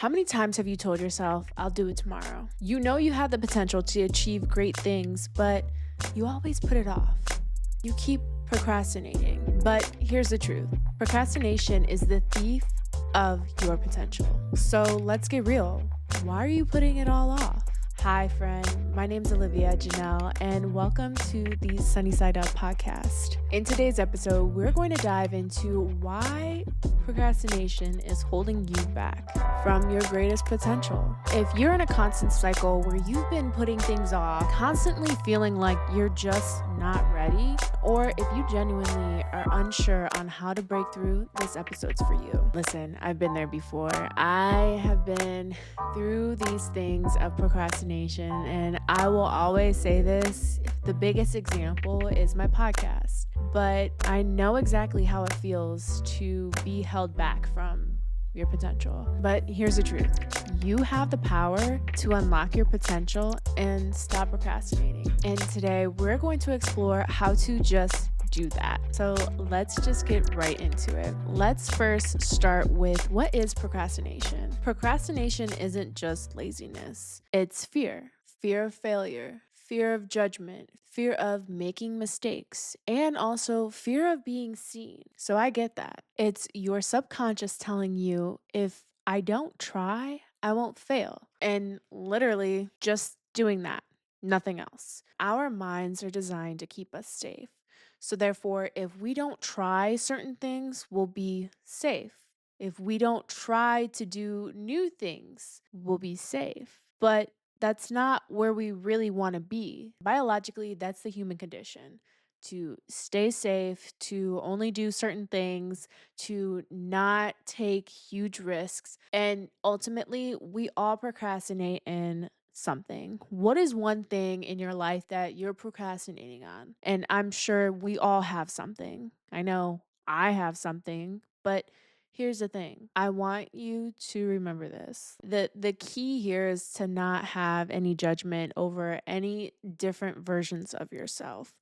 How many times have you told yourself, I'll do it tomorrow? You know you have the potential to achieve great things, but you always put it off. You keep procrastinating. But here's the truth: procrastination is the thief of your potential. So let's get real. Why are you putting it all off? Hi, friend. My name's Olivia, Janelle, and welcome to the Sunny Side Up podcast. In today's episode, we're going to dive into why procrastination is holding you back from your greatest potential. If you're in a constant cycle where you've been putting things off, constantly feeling like you're just not ready, or if you genuinely are unsure on how to break through, this episode's for you. Listen, I've been there before. I have been through these things of procrastination, and I will always say this: the biggest example is my podcast. But I know exactly how it feels to be held back from your potential. But here's the truth: you have the power to unlock your potential and stop procrastinating. And today we're going to explore how to just do that. So let's just get right into it. Let's first start with, what is procrastination? Procrastination isn't just laziness. It's fear. Fear of failure, fear of judgment, fear of making mistakes, and also fear of being seen. So I get that. It's your subconscious telling you, if I don't try, I won't fail. And literally just doing that, nothing else. Our minds are designed to keep us safe. So therefore, if we don't try certain things, we'll be safe. If we don't try to do new things, we'll be safe. But that's not where we really want to be. Biologically, that's the human condition: to stay safe, to only do certain things, to not take huge risks. And ultimately, we all procrastinate in something. What is one thing in your life that you're procrastinating on? And I'm sure we all have something. I know I have something, but here's the thing. I want you to remember this. The key here is to not have any judgment over any different versions of yourself,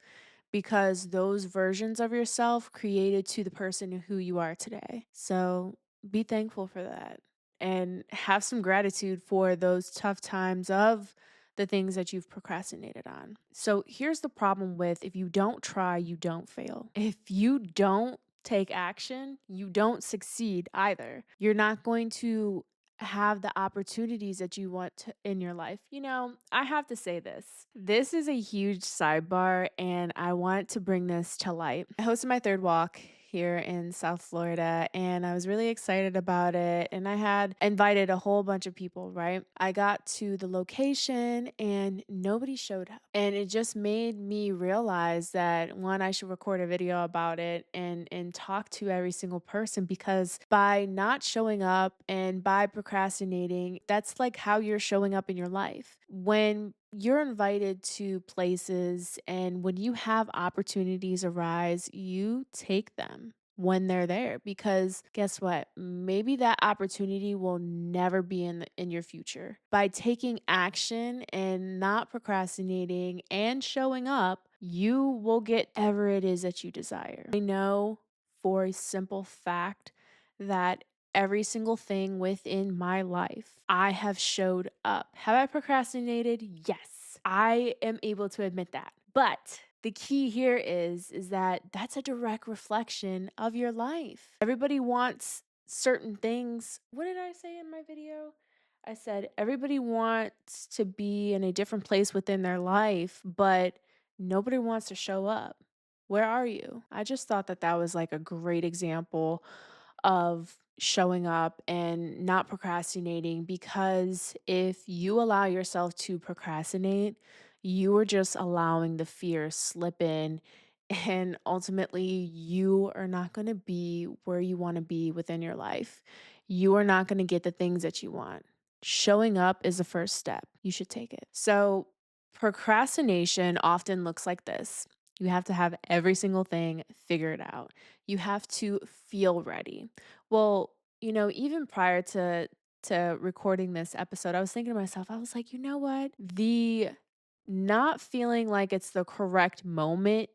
because those versions of yourself created to the person who you are today. So be thankful for that and have some gratitude for those tough times of the things that you've procrastinated on. So here's the problem with: if you don't try, you don't fail. If you don't take action, you don't succeed either. You're not going to have the opportunities that you want to in your life. I have to say this. This is a huge sidebar, and I want to bring this to light. I hosted my third walk here in South Florida, and I was really excited about it. And I had invited a whole bunch of people, right? I got to the location and nobody showed up. And it just made me realize that, one, I should record a video about it and talk to every single person, because by not showing up and by procrastinating, that's like how you're showing up in your life. When you're invited to places and when you have opportunities arise, you take them when they're there, because guess what? Maybe that opportunity will never be in your future. By taking action and not procrastinating and showing up, you will get whatever it is that you desire. I know for a simple fact that every single thing within my life, I have showed up. Have I procrastinated? Yes. I am able to admit that. But the key here is that that's a direct reflection of your life. Everybody wants certain things. What did I say in my video? I said everybody wants to be in a different place within their life, but nobody wants to show up. Where are you? I just thought that that was like a great example of showing up and not procrastinating, because if you allow yourself to procrastinate, you are just allowing the fear slip in, and ultimately you are not going to be where you want to be within your life. You are not going to get the things that you want. Showing up is the first step. You should take it. So procrastination often looks like this: you have to have every single thing figured out. You have to feel ready. Well, even prior to recording this episode, I was thinking to myself, I was like, you know what? The not feeling like it's the correct moment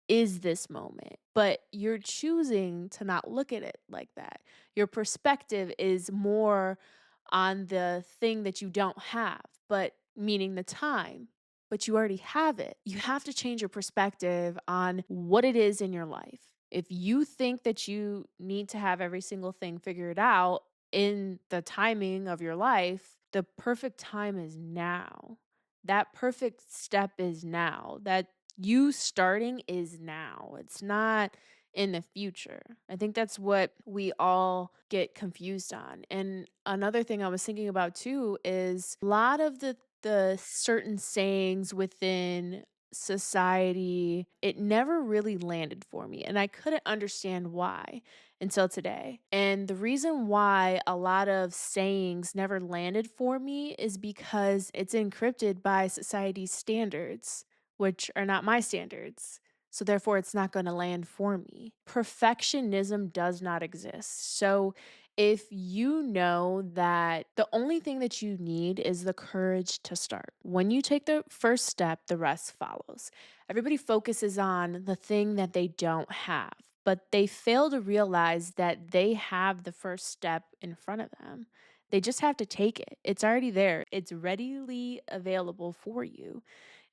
is this moment, but you're choosing to not look at it like that. Your perspective is more on the thing that you don't have, but meaning the time, but you already have it. You have to change your perspective on what it is in your life. If you think that you need to have every single thing figured out in the timing of your life, the perfect time is now. That perfect step is now. That you starting is now. It's not in the future. I think that's what we all get confused on. And another thing I was thinking about too is a lot of the certain sayings within society, it never really landed for me. And I couldn't understand why until today. And the reason why a lot of sayings never landed for me is because it's encrypted by society's standards, which are not my standards. So therefore, it's not going to land for me. Perfectionism does not exist. So if you know that the only thing that you need is the courage to start, when you take the first step, the rest follows. Everybody focuses on the thing that they don't have, but they fail to realize that they have the first step in front of them. They just have to take it. It's already there, it's readily available for you.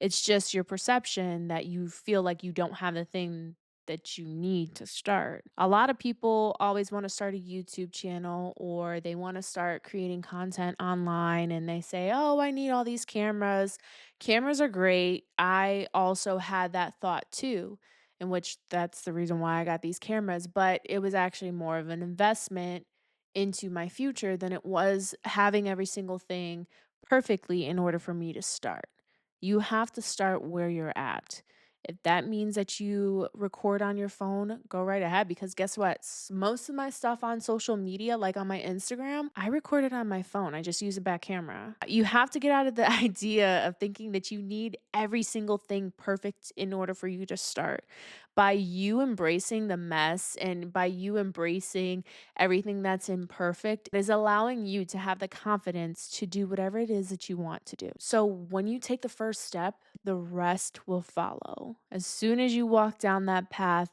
It's just your perception that you feel like you don't have the thing that you need to start. A lot of people always want to start a YouTube channel or they want to start creating content online and they say, "Oh, I need all these cameras." Cameras are great. I also had that thought too, in which that's the reason why I got these cameras, but it was actually more of an investment into my future than it was having every single thing perfectly in order for me to start. You have to start where you're at. If that means that you record on your phone, go right ahead because guess what? Most of my stuff on social media, like on my Instagram, I record it on my phone. I just use a back camera. You have to get out of the idea of thinking that you need every single thing perfect in order for you to start. By you embracing the mess and by you embracing everything that's imperfect, is allowing you to have the confidence to do whatever it is that you want to do. So when you take the first step, the rest will follow. As soon as you walk down that path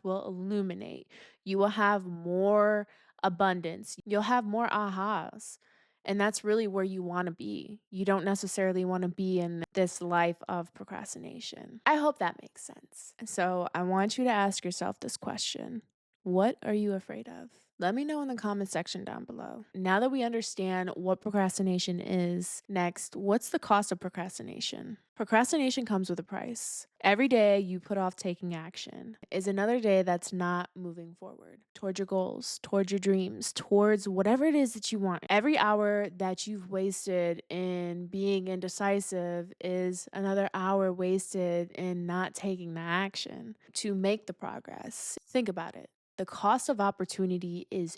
will illuminate. You will have more abundance. You'll have more ahas. And that's really where you want to be. You don't necessarily want to be in this life of procrastination. I hope that makes sense. And so I want you to ask yourself this question: what are you afraid of? Let me know in the comment section down below. Now that we understand what procrastination is, next, what's the cost of procrastination? Procrastination comes with a price. Every day you put off taking action is another day that's not moving forward towards your goals, towards your dreams, towards whatever it is that you want. Every hour that you've wasted in being indecisive is another hour wasted in not taking the action to make the progress. Think about it. The cost of opportunity is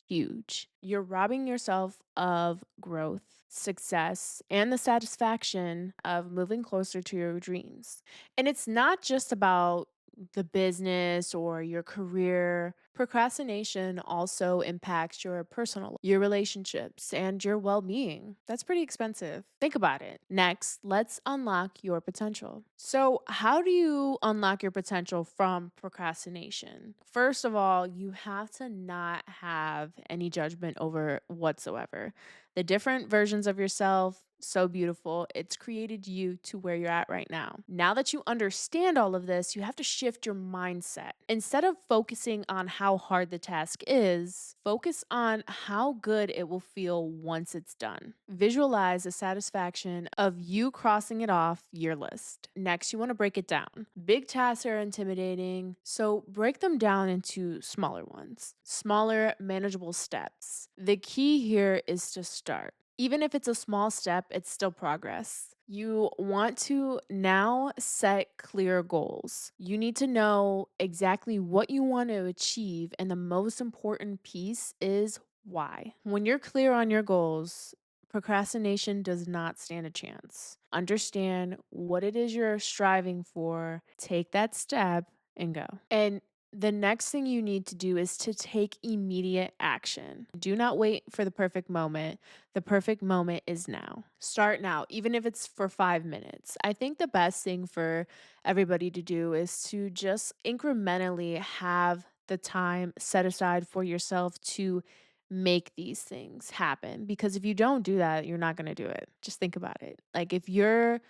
huge. You're robbing yourself of growth, success, and the satisfaction of moving closer to your dreams. And it's not just about the business or your career. Procrastination also impacts your personal, your relationships, and your well being. That's pretty expensive. Think about it. Next, let's unlock your potential. So, how do you unlock your potential from procrastination? First of all, you have to not have any judgment over whatsoever. The different versions of yourself, so beautiful. It's created you to where you're at right now. Now that you understand all of this, you have to shift your mindset. Instead of focusing on how hard the task is, focus on how good it will feel once it's done. Visualize the satisfaction of you crossing it off your list. Next, you want to break it down. Big tasks are intimidating, so break them down into smaller ones, smaller, manageable steps. The key here is to start. Even if it's a small step, it's still progress. You want to now set clear goals. You need to know exactly what you want to achieve, and the most important piece is why. When you're clear on your goals, procrastination does not stand a chance. Understand what it is you're striving for, take that step, and go. And the next thing you need to do is to take immediate action. Do not wait for the perfect moment. The perfect moment is now. Start now, even if it's for 5 minutes. I think the best thing for everybody to do is to just incrementally have the time set aside for yourself to make these things happen, because if you don't do that, you're not going to do it. Just think about it. Like if your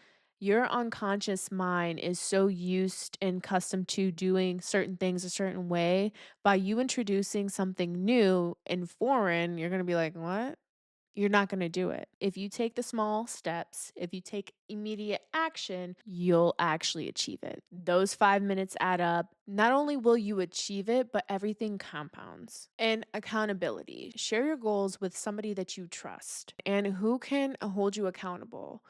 unconscious mind is so used and accustomed to doing certain things a certain way, by you introducing something new and foreign, you're going to be like, "What?" You're not going to do it. If you take the small steps, if you take immediate action, you'll actually achieve it. Those 5 minutes add up. Not only will you achieve it, but everything compounds. And accountability. Share your goals with somebody that you trust and who can hold you accountable.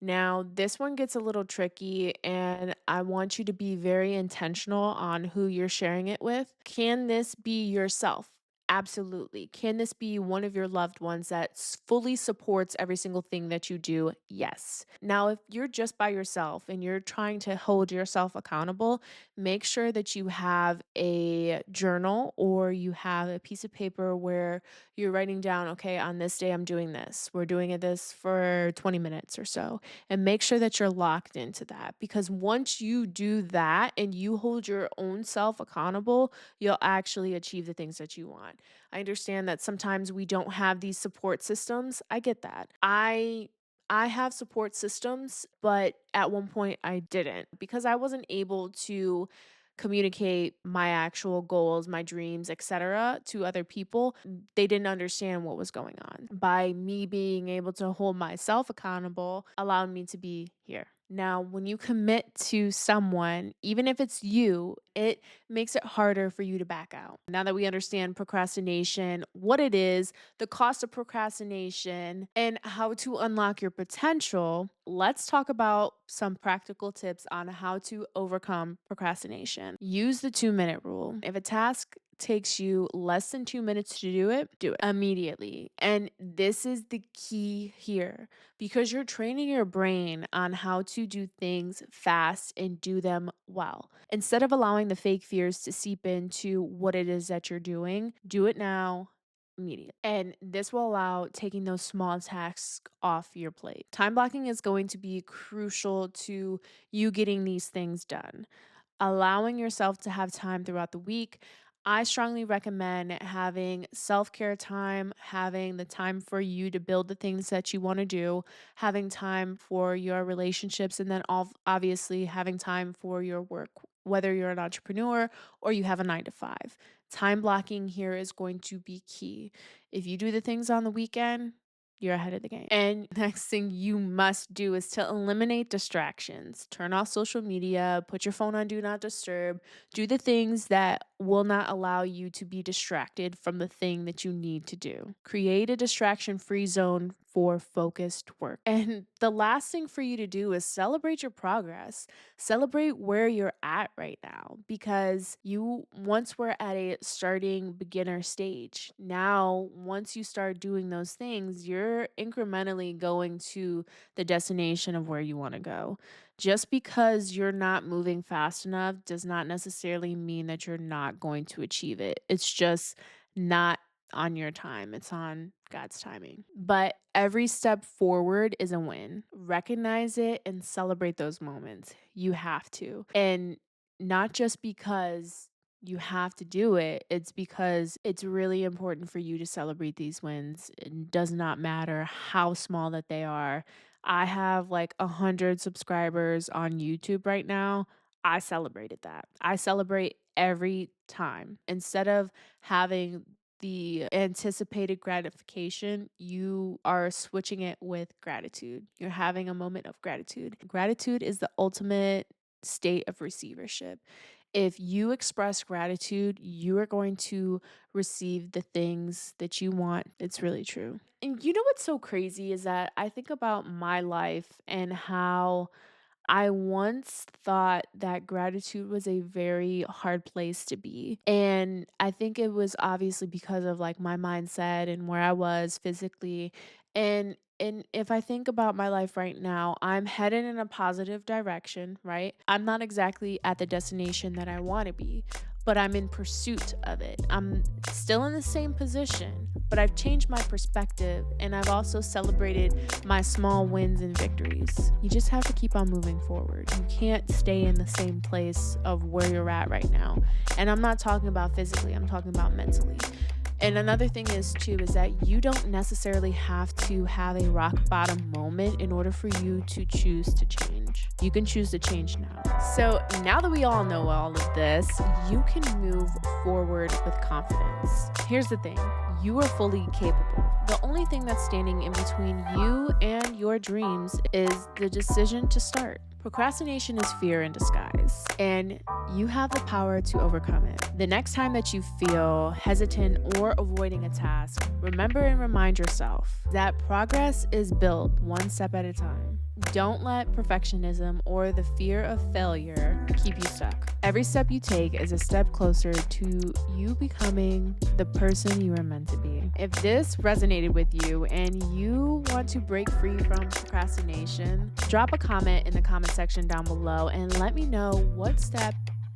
Now, this one gets a little tricky, and I want you to be very intentional on who you're sharing it with. Can this be yourself? Absolutely. Can this be one of your loved ones that fully supports every single thing that you do? Yes. Now, if you're just by yourself and you're trying to hold yourself accountable, make sure that you have a journal or you have a piece of paper where you're writing down, okay, on this day I'm doing this. We're doing this for 20 minutes or so. And make sure that you're locked into that, because once you do that and you hold your own self accountable, you'll actually achieve the things that you want. I understand that sometimes we don't have these support systems. I get that. I have support systems, but at one point I didn't, because I wasn't able to communicate my actual goals, my dreams, etc. to other people. They didn't understand what was going on. By me being able to hold myself accountable allowed me to be here. Now, when you commit to someone, even if it's you, it makes it harder for you to back out. Now that we understand procrastination, what it is, the cost of procrastination, and how to unlock your potential, let's talk about some practical tips on how to overcome procrastination. Use the 2-minute rule. If a task takes you less than 2 minutes to do it immediately. And this is the key here, because you're training your brain on how to do things fast and do them well. Instead of allowing the fake fears to seep into what it is that you're doing, do it now, immediately. And this will allow taking those small tasks off your plate. Time blocking is going to be crucial to you getting these things done. Allowing yourself to have time throughout the week. I strongly recommend having self care time, having the time for you to build the things that you want to do, having time for your relationships, and then obviously having time for your work, whether you're an entrepreneur or you have a 9 to 5. Time blocking here is going to be key. If you do the things on the weekend, you're ahead of the game. And next thing you must do is to eliminate distractions. Turn off social media, put your phone on do not disturb, do the things that will not allow you to be distracted from the thing that you need to do. Create a distraction-free zone for focused work. And the last thing for you to do is celebrate your progress. Celebrate where you're at right now, because you once were at a starting beginner stage. Now, once you start doing those things, you're incrementally going to the destination of where you want to go. Just because you're not moving fast enough does not necessarily mean that you're not going to achieve it. It's just not on your time, it's on God's timing. But every step forward is a win. Recognize it and celebrate those moments. You have to. And not just because you have to do it, it's because it's really important for you to celebrate these wins. It does not matter how small that they are. I have like 100 subscribers on YouTube right now. I celebrated that. I celebrate every time. Instead of having the anticipated gratification, you are switching it with gratitude. You're having a moment of gratitude. Gratitude is the ultimate state of receivership. If you express gratitude, you are going to receive the things that you want. It's really true. And you know what's so crazy is that I think about my life and how I once thought that gratitude was a very hard place to be. And I think it was obviously because of like my mindset and where I was physically. And if I think about my life right now, I'm headed in a positive direction, right? I'm not exactly at the destination that I want to be, but I'm in pursuit of it. I'm still in the same position, but I've changed my perspective, and I've also celebrated my small wins and victories. You just have to keep on moving forward. You can't stay in the same place of where you're at right now. And I'm not talking about physically, I'm talking about mentally. And another thing is too is that you don't necessarily have to have a rock bottom moment in order for you to choose to change. You can choose to change now. So now that we all know all of this, you can move forward with confidence. Here's the thing. You are fully capable. The only thing that's standing in between you and your dreams is the decision to start. Procrastination is fear in disguise, and you have the power to overcome it. The next time that you feel hesitant or avoiding a task, remember and remind yourself that progress is built one step at a time. Don't let perfectionism or the fear of failure keep you stuck. Every step you take is a step closer to you becoming the person you are meant to be. If this resonated with you and you want to break free from procrastination, drop a comment in the comment section down below and let me know what step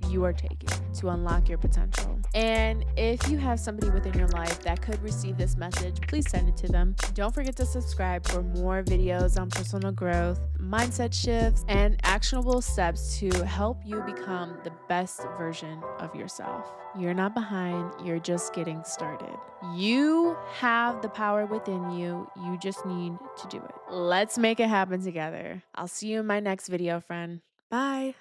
you are taking to unlock your potential. And if you have somebody within your life that could receive this message, please send it to them. Don't forget to subscribe for more videos on personal growth, mindset shifts, and actionable steps to help you become the best version of yourself. You're not behind, you're just getting started. You have the power within you. You just need to do it. Let's make it happen together. I'll see you in my next video, friend. Bye.